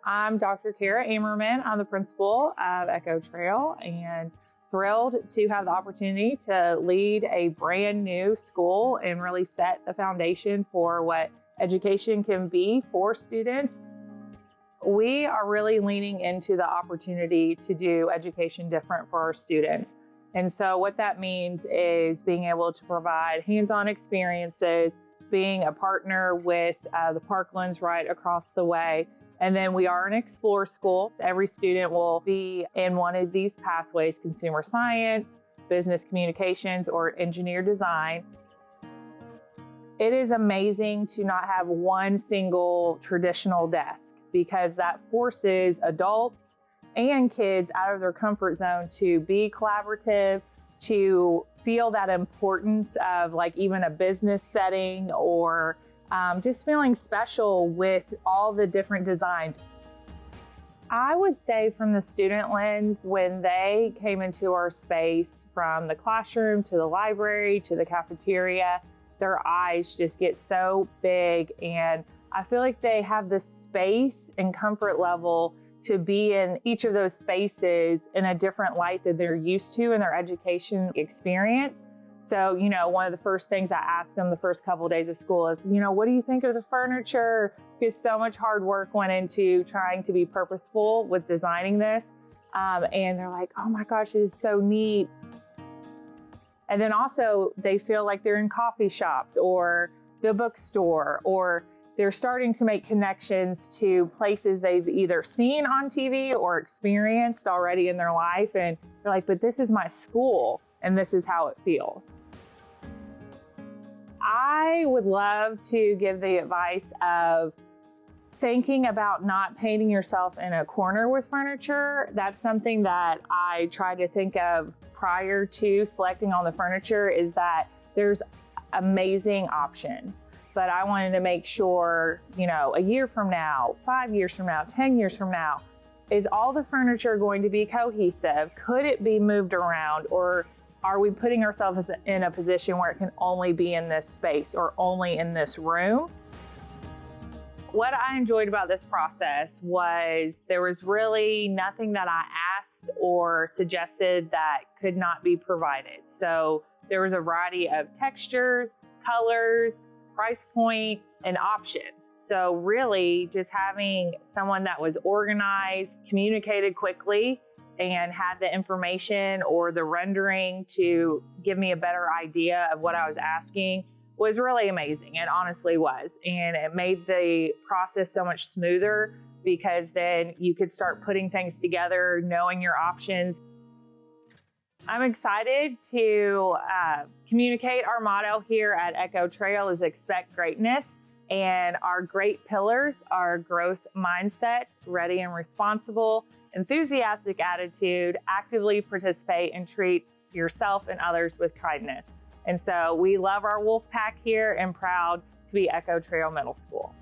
I'm Dr. Kara Ammerman. I'm the principal of Echo Trail and thrilled to have the opportunity to lead a brand new school and really set the foundation for what education can be for students. We are really leaning into the opportunity to do education different for our students. And so what that means is being able to provide hands-on experiences, being a partner with the Parklands right across the way. And then we are an Explore school. Every student will be in one of these pathways: consumer science, business communications, or engineer design. It is amazing to not have one single traditional desk, because that forces adults and kids out of their comfort zone to be collaborative, to feel that importance of like even a business setting, or just feeling special with all the different designs. I would say from the student lens, when they came into our space, from the classroom to the library to the cafeteria, their eyes just get so big, and I feel like they have the space and comfort level to be in each of those spaces in a different light than they're used to in their education experience. So, one of the first things I asked them the first couple of days of school is, what do you think of the furniture? Because so much hard work went into trying to be purposeful with designing this. And they're like, oh my gosh, it is so neat. And then also they feel like they're in coffee shops or the bookstore, or they're starting to make connections to places they've either seen on TV or experienced already in their life. And they're like, but this is my school and this is how it feels. I would love to give the advice of thinking about not painting yourself in a corner with furniture. That's something that I try to think of prior to selecting on the furniture, is that there's amazing options. But I wanted to make sure, a year from now, 5 years from now, 10 years from now, is all the furniture going to be cohesive? Could it be moved around? Or are we putting ourselves in a position where it can only be in this space or only in this room? What I enjoyed about this process was there was really nothing that I asked or suggested that could not be provided. So there was a variety of textures, colors, price points, and options. So really just having someone that was organized, communicated quickly, and had the information or the rendering to give me a better idea of what I was asking was really amazing. It honestly was. And it made the process so much smoother, because then you could start putting things together, knowing your options. I'm excited to communicate our motto here at Echo Trail is expect greatness. And our great pillars are growth mindset, ready and responsible, enthusiastic attitude, actively participate, and treat yourself and others with kindness. And so we love our wolf pack here and proud to be Echo Trail Middle School.